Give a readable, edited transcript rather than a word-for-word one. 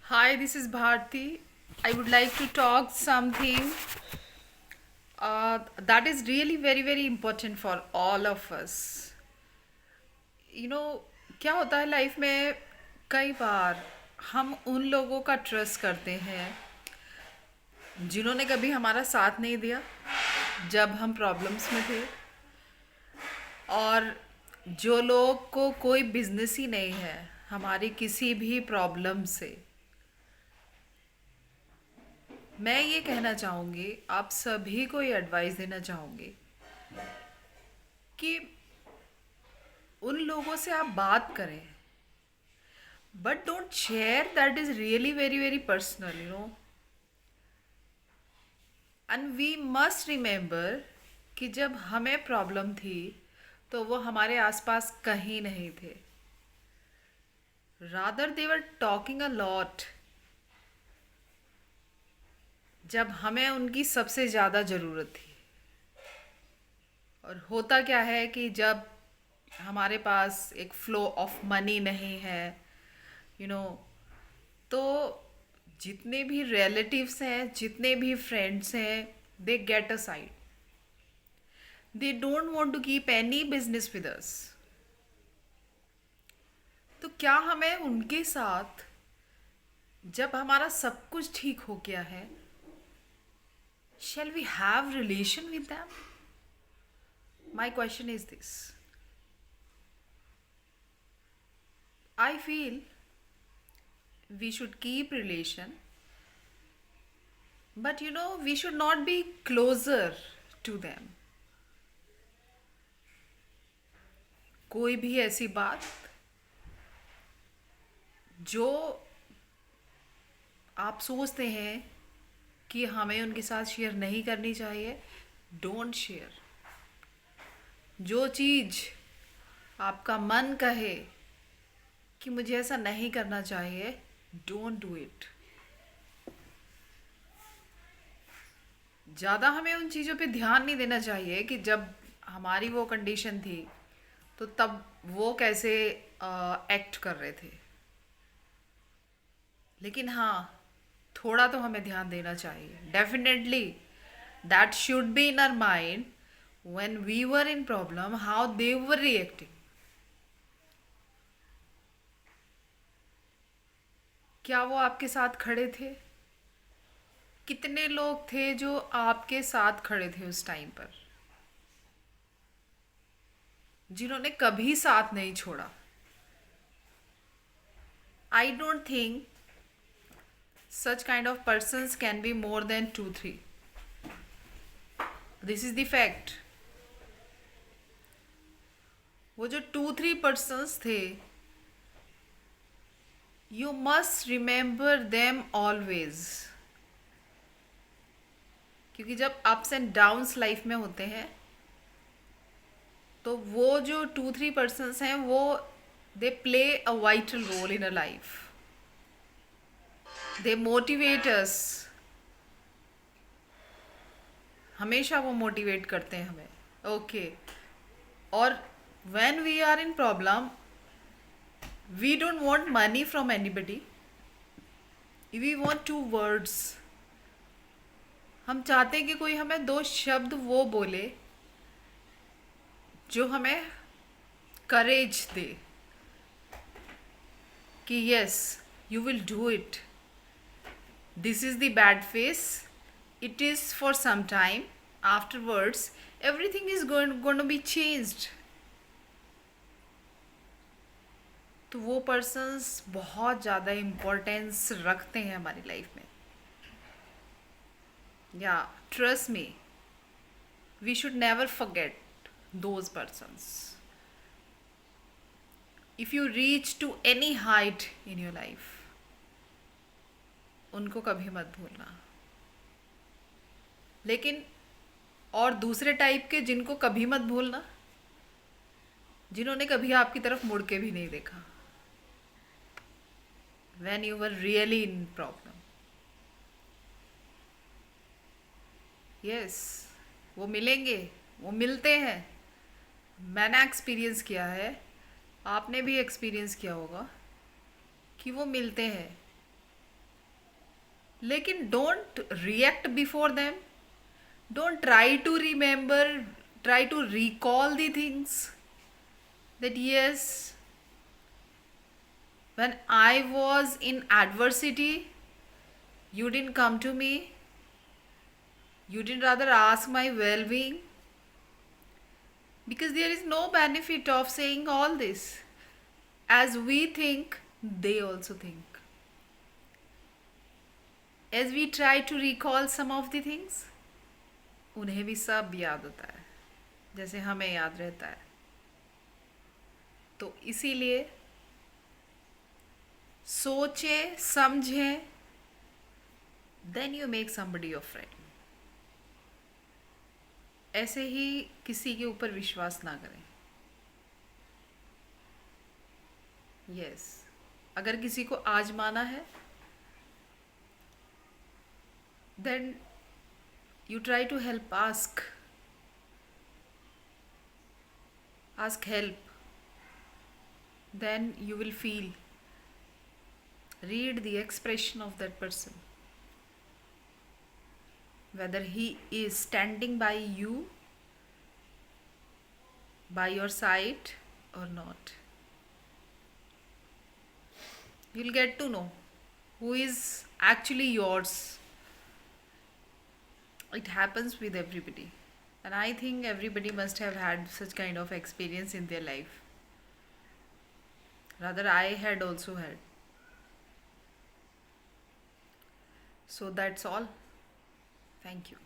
Hi, this is Bharti. I would like to talk something that is really very important for all of us. You know, क्या होता है life में कई बार हम उन लोगों का ट्रस्ट करते हैं जिन्होंने कभी हमारा साथ नहीं दिया जब हम प्रॉब्लम्स में थे, और जो लोग को कोई बिजनेस ही नहीं है हमारी किसी भी प्रॉब्लम से। मैं ये कहना चाहूँगी, आप सभी को ये एडवाइस देना चाहूँगी कि उन लोगों से आप बात करें, but don't share that is really very personal, and we must remember कि जब हमें प्रॉब्लम थी तो वो हमारे आसपास कहीं नहीं थे। Rather they were talking a lot जब हमें उनकी सबसे ज़्यादा ज़रूरत थी। और होता क्या है कि जब हमारे पास एक फ्लो ऑफ मनी नहीं है, यू you नो know, तो जितने भी रिलेटिव्स हैं, जितने भी फ्रेंड्स हैं, they get a side. They don't want to keep any business with us. तो क्या हमें उनके साथ जब हमारा सब कुछ ठीक हो गया है, shall we have relation with them? My question is this. I feel we should keep relation, but we should not be closer to them. कोई भी ऐसी बात जो आप सोचते हैं कि हमें उनके साथ शेयर नहीं करनी चाहिए, डोंट शेयर। जो चीज़ आपका मन कहे कि मुझे ऐसा नहीं करना चाहिए, डोंट डू इट। ज़्यादा हमें उन चीज़ों पे ध्यान नहीं देना चाहिए कि जब हमारी वो कंडीशन थी तो तब वो कैसे एक्ट कर रहे थे। लेकिन हाँ, थोड़ा तो हमें ध्यान देना चाहिए। Definitely that should be in our mind when we were in problem, how they were reacting. क्या वो आपके साथ खड़े थे? कितने लोग थे जो आपके साथ खड़े थे उस टाइम पर, जिन्होंने कभी साथ नहीं छोड़ा? I don't think such kind of persons can be more than 2 3. This is the fact. वो जो 2 3 persons थे, you must remember them always, क्योंकि जब अप्स एंड डाउन्स लाइफ में होते हैं तो वो जो 2 3 persons हैं वो they play a vital role in a life. They motivate us, हमेशा वो मोटिवेट करते हैं हमें। ओके, और when we are in problem, we don't want money from anybody, we want 2 words। हम चाहते हैं कि कोई हमें 2 शब्द वो बोले जो हमें करेज दे कि yes, you will do it, this is the bad face, it is for some time, afterwards everything is going to be changed. तो वो पर्सन्स बहुत ज़्यादा इम्पोर्टेंस रखते हैं हमारी लाइफ में। या trust me, we should never forget those persons. If you reach to any height in your life, उनको कभी मत भूलना। लेकिन और दूसरे टाइप के जिनको कभी मत भूलना, जिन्होंने कभी आपकी तरफ मुड़ के भी नहीं देखा when you were really in problem। yes, वो मिलेंगे, वो मिलते हैं। मैंने एक्सपीरियंस किया है, आपने भी एक्सपीरियंस किया होगा कि वो मिलते हैं। लेकिन don't react before them. Don't try to remember, try to recall the things that yes, when I was in adversity, you didn't come to me, you didn't rather ask my well being, because there is no benefit of saying all this. As we think, they also think. As we try to recall some of the things, उन्हें भी सब याद होता है जैसे हमें याद रहता है. तो इसीलिए सोचे समझे, then you make somebody your friend. ऐसे ही किसी के ऊपर विश्वास ना करें. यस, अगर किसी को आजमाना है, then you try to help, ask help, then you will feel, read the expression of that person, whether he is standing by you, by your side or not. You'll get to know who is actually yours. It happens with everybody, and I think everybody must have had such kind of experience in their life. Rather, I had also had. So that's all. Thank you.